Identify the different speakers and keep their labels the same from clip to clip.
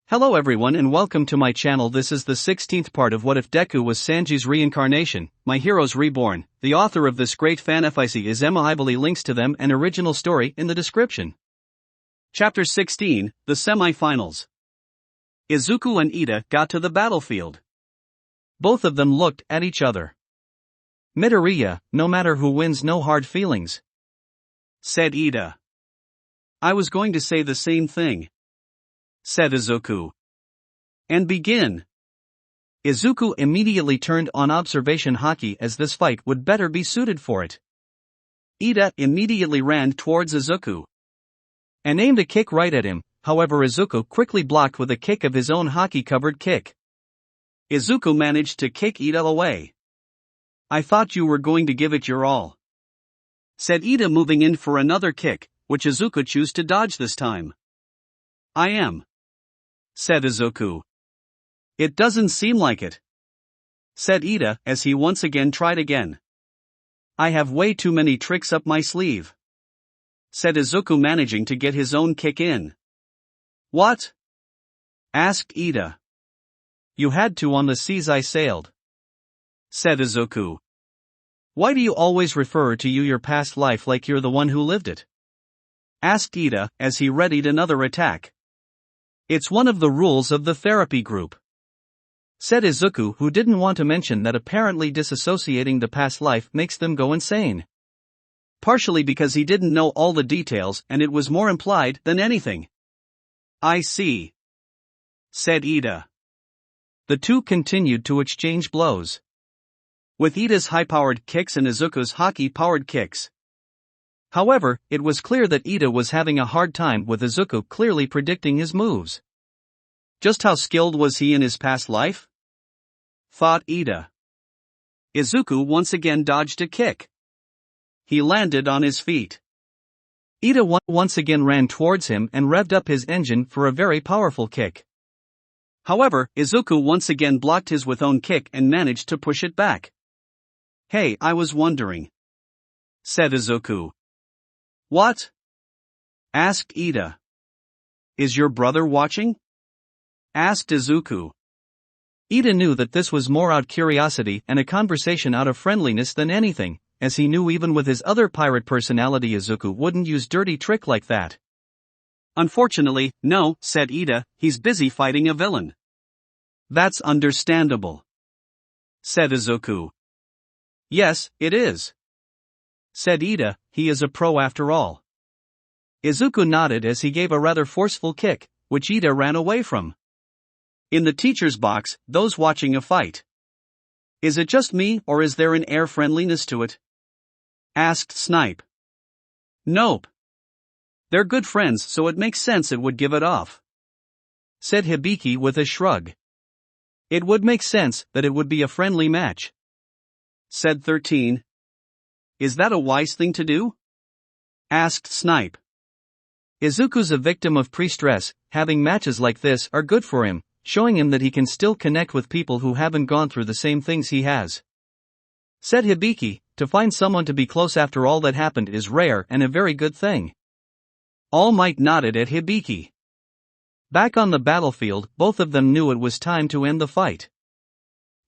Speaker 1: Hello everyone and welcome to my channel. This is the 16th part of What If Deku Was Sanji's Reincarnation, My Heroes Reborn. The author of this great fanfic is Emma. I believe links to them and original story in the description. Chapter 16, The Semi-Finals. Izuku and Ida got to the battlefield. Both of them looked at each other. Midoriya, no matter who wins, no hard feelings, said Ida. I was going to say the same thing, said Izuku. And begin. Izuku immediately turned on observation haki as this fight would better be suited for it. Ida immediately ran towards Izuku and aimed a kick right at him, however Izuku quickly blocked with a kick of his own haki-covered kick. Izuku managed to kick Ida away. I thought you were going to give it your all, said Ida, moving in for another kick, which Izuku chose to dodge this time. I am, said Izuku. It doesn't seem like it, said Ida as he once again tried again. I have way too many tricks up my sleeve, said Izuku, managing to get his own kick in. What? Asked Ida. You had to on the seas I sailed, said Izuku. Why do you always refer to your past life like you're the one who lived it? Asked Ida as he readied another attack. It's one of the rules of the therapy group, said Izuku, who didn't want to mention that apparently disassociating the past life makes them go insane. Partially because he didn't know all the details and it was more implied than anything. I see, said Ida. The two continued to exchange blows, with Ida's high-powered kicks and Izuku's haki-powered kicks. However, it was clear that Ida was having a hard time with Izuku clearly predicting his moves. Just how skilled was he in his past life? Thought Ida. Izuku once again dodged a kick. He landed on his feet. Ida once again ran towards him and revved up his engine for a very powerful kick. However, Izuku once again blocked his own kick and managed to push it back. Hey, I was wondering, said Izuku. What? Asked Ida. Is your brother watching? Asked Izuku. Ida knew that this was more out curiosity and a conversation out of friendliness than anything, as he knew even with his other pirate personality Izuku wouldn't use dirty trick like that. Unfortunately, no, said Ida, he's busy fighting a villain. That's understandable, said Izuku. Yes, it is, said Ida, he is a pro after all. Izuku nodded as he gave a rather forceful kick, which Ida ran away from. In the teacher's box, those watching a fight. Is it just me or is there an air friendliness to it? Asked Snipe. Nope. They're good friends, so it makes sense it would give it off, said Hibiki with a shrug. It would make sense that it would be a friendly match, said 13. Is that a wise thing to do? Asked Snipe. Izuku's a victim of pre-stress, having matches like this are good for him, showing him that he can still connect with people who haven't gone through the same things he has, said Hibiki. To find someone to be close after all that happened is rare and a very good thing. All Might nodded at Hibiki. Back on the battlefield, both of them knew it was time to end the fight.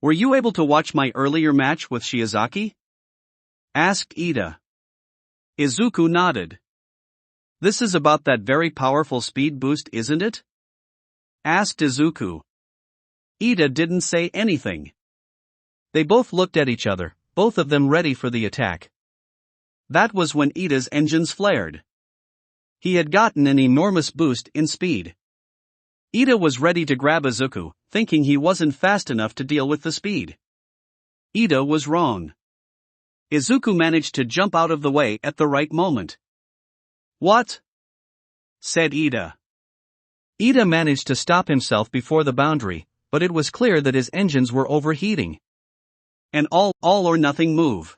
Speaker 1: Were you able to watch my earlier match with Shiozaki? Asked Ida. Izuku nodded. This is about that very powerful speed boost, isn't it? Asked Izuku. Ida didn't say anything. They both looked at each other, both of them ready for the attack. That was when Ida's engines flared. He had gotten an enormous boost in speed. Ida was ready to grab Izuku, thinking he wasn't fast enough to deal with the speed. Ida was wrong. Izuku managed to jump out of the way at the right moment. What? Said Ida. Ida managed to stop himself before the boundary, but it was clear that his engines were overheating. An all or nothing move,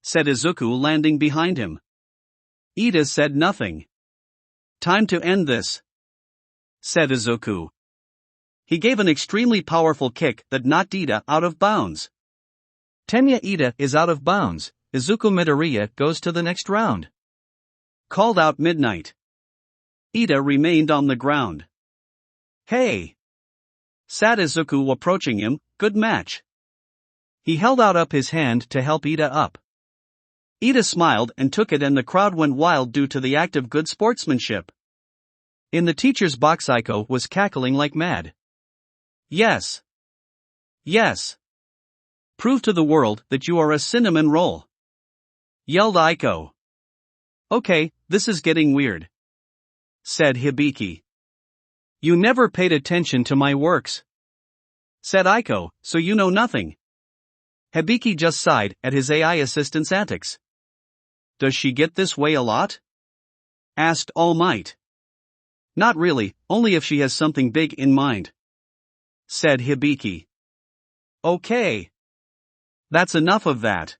Speaker 1: said Izuku, landing behind him. Ida said nothing. Time to end this, said Izuku. He gave an extremely powerful kick that knocked Ida out of bounds. Tenya Ida is out of bounds. Izuku Midoriya goes to the next round. Called out Midnight. Ida remained on the ground. Hey! Said Izuku approaching him, good match. He held out up his hand to help Ida up. Ida smiled and took it, and the crowd went wild due to the act of good sportsmanship. In the teacher's box, Aiko was cackling like mad. Yes. Yes. Prove to the world that you are a cinnamon roll. Yelled Aiko. Okay, this is getting weird. Said Hibiki. You never paid attention to my works. Said Aiko, so you know nothing. Hibiki just sighed at his AI assistant's antics. Does she get this way a lot? Asked All Might. Not really, only if she has something big in mind. Said Hibiki. Okay. That's enough of that.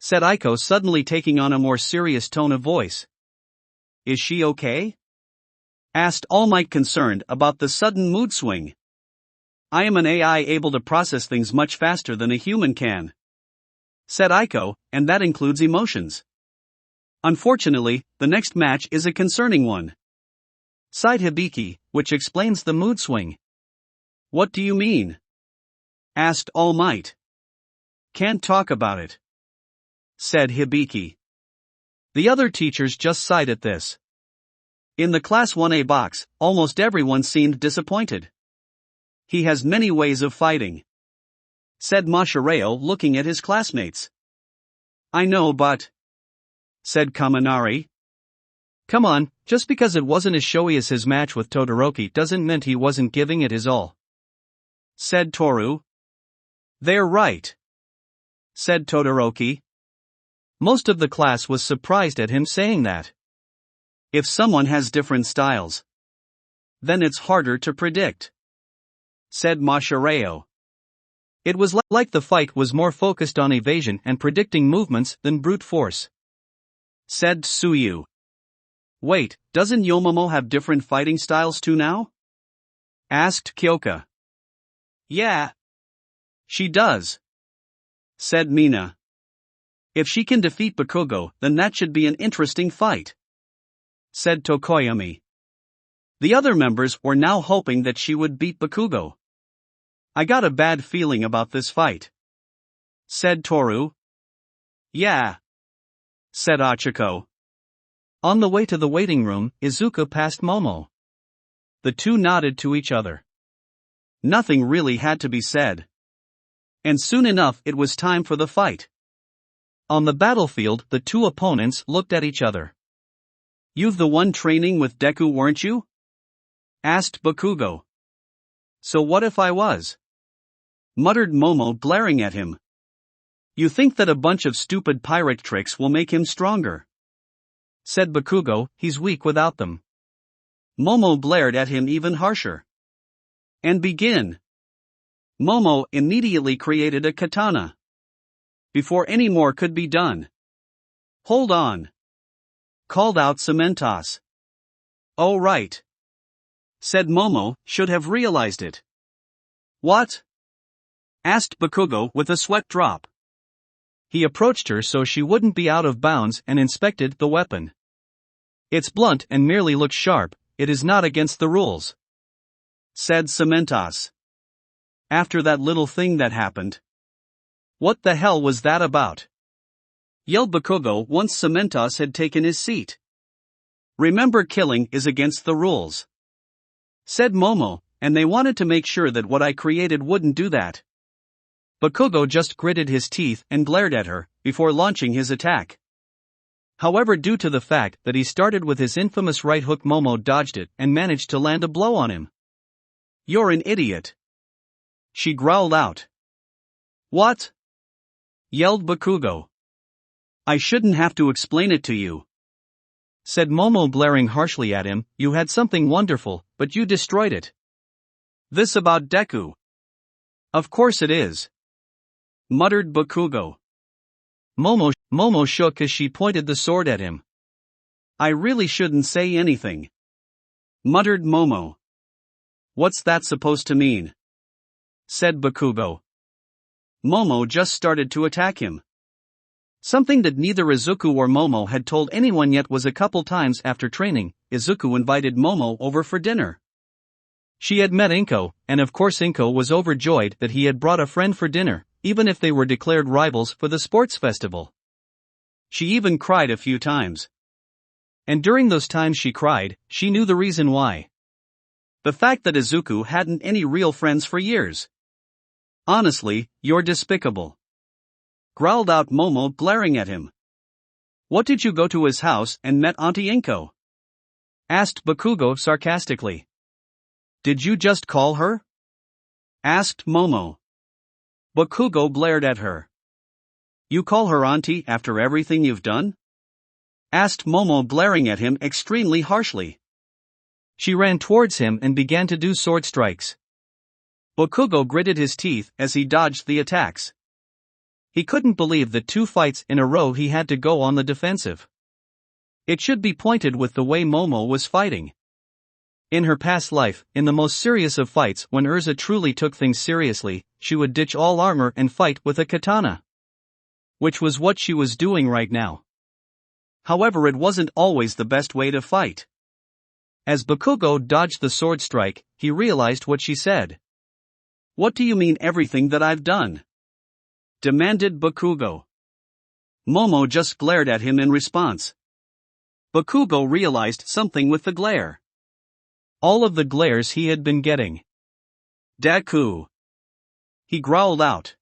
Speaker 1: Said Aiko, suddenly taking on a more serious tone of voice. Is she okay? Asked All Might, concerned about the sudden mood swing. I am an AI able to process things much faster than a human can. Said Aiko, and that includes emotions. Unfortunately, the next match is a concerning one. Sighed Hibiki, which explains the mood swing. What do you mean? Asked All Might. Can't talk about it. Said Hibiki. The other teachers just sighed at this. In the Class 1A box, almost everyone seemed disappointed. He has many ways of fighting. Said Mashireo, looking at his classmates. I know, but... Said Kaminari. Come on, just because it wasn't as showy as his match with Todoroki doesn't mean he wasn't giving it his all. Said Toru. They're right. Said Todoroki. Most of the class was surprised at him saying that. If someone has different styles, then it's harder to predict. Said Mashireo. It was like the fight was more focused on evasion and predicting movements than brute force. Said Tsuyu. Wait, doesn't Yomomo have different fighting styles too now? Asked Kyoka. Yeah. She does. Said Mina. If she can defeat Bakugo, then that should be an interesting fight. Said Tokoyami. The other members were now hoping that she would beat Bakugo. I got a bad feeling about this fight. Said Toru. Yeah. Said Achiko. On the way to the waiting room, Izuku passed Momo. The two nodded to each other. Nothing really had to be said. And soon enough it was time for the fight. On the battlefield, the two opponents looked at each other. You've the one training with Deku, weren't you? Asked Bakugo. So what if I was? Muttered Momo, glaring at him. You think that a bunch of stupid pirate tricks will make him stronger? Said Bakugo, he's weak without them. Momo glared at him even harsher. And begin. Momo immediately created a katana. Before any more could be done. Hold on. Called out Cementos. Oh right. Said Momo, should have realized it. What? Asked Bakugo with a sweat drop. He approached her so she wouldn't be out of bounds and inspected the weapon. It's blunt and merely looks sharp, it is not against the rules. Said Cementos. After that little thing that happened. What the hell was that about? Yelled Bakugo once Cementos had taken his seat. Remember, killing is against the rules. Said Momo, and they wanted to make sure that what I created wouldn't do that. Bakugo just gritted his teeth and glared at her, before launching his attack. However, due to the fact that he started with his infamous right hook, Momo dodged it and managed to land a blow on him. You're an idiot. She growled out. What? Yelled Bakugo. I shouldn't have to explain it to you. Said Momo, glaring harshly at him, you had something wonderful, but you destroyed it. This about Deku? Of course it is. Muttered Bakugo. Momo shook as she pointed the sword at him. I really shouldn't say anything. Muttered Momo. What's that supposed to mean? Said Bakugo. Momo just started to attack him. Something that neither Izuku or Momo had told anyone yet was a couple times after training, Izuku invited Momo over for dinner. She had met Inko, and of course Inko was overjoyed that he had brought a friend for dinner, even if they were declared rivals for the sports festival. She even cried a few times. And during those times she cried, she knew the reason why. The fact that Izuku hadn't any real friends for years. Honestly, you're despicable. Growled out Momo, glaring at him. What, did you go to his house and met Auntie Inko? Asked Bakugo sarcastically. Did you just call her? Asked Momo. Bakugo glared at her. You call her auntie after everything you've done? Asked Momo, glaring at him extremely harshly. She ran towards him and began to do sword strikes. Bakugo gritted his teeth as he dodged the attacks. He couldn't believe that 2 fights in a row he had to go on the defensive. It should be pointed with the way Momo was fighting. In her past life, in the most serious of fights, when Urza truly took things seriously, she would ditch all armor and fight with a katana. Which was what she was doing right now. However, it wasn't always the best way to fight. As Bakugo dodged the sword strike, he realized what she said. What do you mean everything that I've done? Demanded Bakugo. Momo just glared at him in response. Bakugo realized something with the glare. All of the glares he had been getting. Deku. He growled out.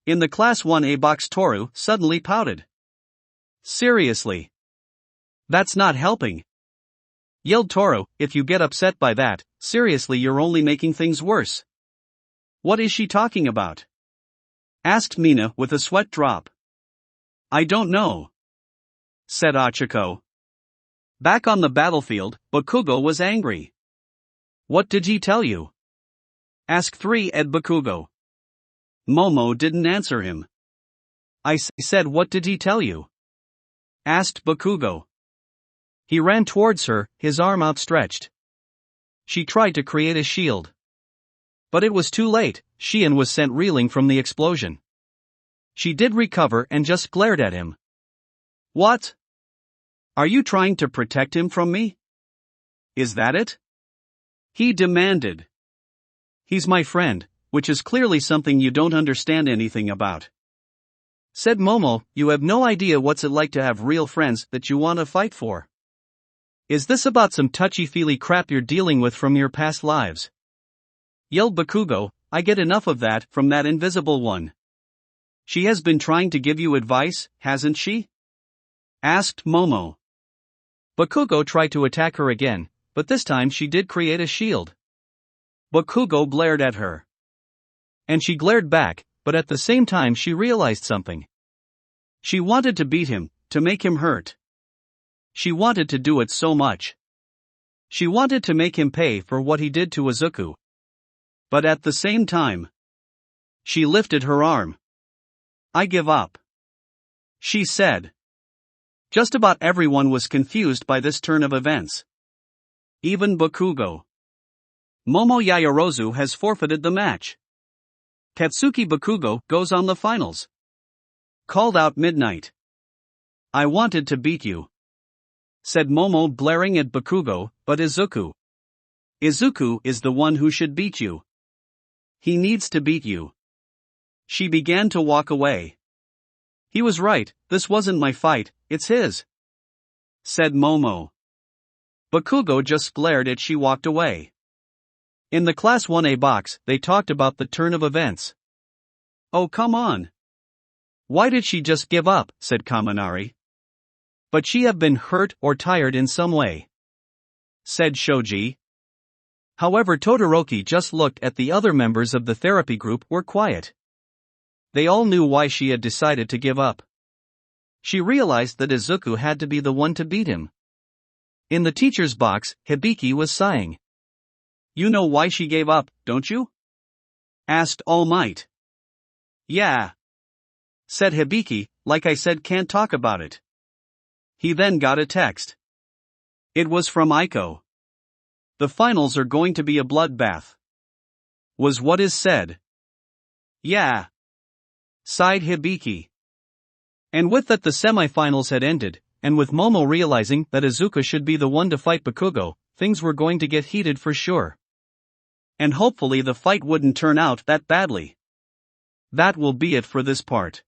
Speaker 1: In the Class 1A box, Toru suddenly pouted. Seriously? That's not helping. Yelled Toru, if you get upset by that, seriously you're only making things worse. What is she talking about? Asked Mina with a sweat drop. I don't know. Said Achiko. Back on the battlefield, Bakugo was angry. What did he tell you? Asked 3-Ed Bakugo. Momo didn't answer him. I said, what did he tell you? Asked Bakugo. He ran towards her, his arm outstretched. She tried to create a shield. But it was too late, Shion was sent reeling from the explosion. She did recover and just glared at him. What? Are you trying to protect him from me? Is that it? He demanded. He's my friend, which is clearly something you don't understand anything about. Said Momo, you have no idea what's it like to have real friends that you want to fight for. Is this about some touchy-feely crap you're dealing with from your past lives? Yelled Bakugo, I get enough of that from that invisible one. She has been trying to give you advice, hasn't she? Asked Momo. Bakugo tried to attack her again, but this time she did create a shield. Bakugo glared at her. And she glared back, but at the same time she realized something. She wanted to beat him, to make him hurt. She wanted to do it so much. She wanted to make him pay for what he did to Izuku. But at the same time, she lifted her arm. I give up. She said. Just about everyone was confused by this turn of events. Even Bakugo. Momo Yaoyorozu has forfeited the match. Katsuki Bakugo goes on the finals. Called out Midnight. I wanted to beat you. Said Momo, glaring at Bakugo, but Izuku. Izuku is the one who should beat you. He needs to beat you. She began to walk away. He was right, this wasn't my fight, it's his. Said Momo. Bakugo just glared as she walked away. In the Class 1A box, they talked about the turn of events. Oh, come on. Why did she just give up? Said Kaminari. But she have been hurt or tired in some way. Said Shoji. However, Todoroki just looked at the other members of the therapy group were quiet. They all knew why she had decided to give up. She realized that Izuku had to be the one to beat him. In the teacher's box, Hibiki was sighing. You know why she gave up, don't you? Asked All Might. Yeah. Said Hibiki, like I said, can't talk about it. He then got a text. It was from Aiko. The finals are going to be a bloodbath. Was what is said. Yeah. Sighed Hibiki. And with that the semifinals had ended, and with Momo realizing that Izuku should be the one to fight Bakugo, things were going to get heated for sure. And hopefully the fight wouldn't turn out that badly. That will be it for this part.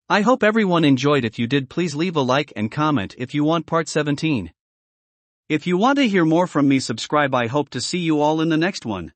Speaker 1: I hope everyone enjoyed. If you did, please leave a like and comment if you want part 17. If you want to hear more from me, subscribe. I hope to see you all in the next one.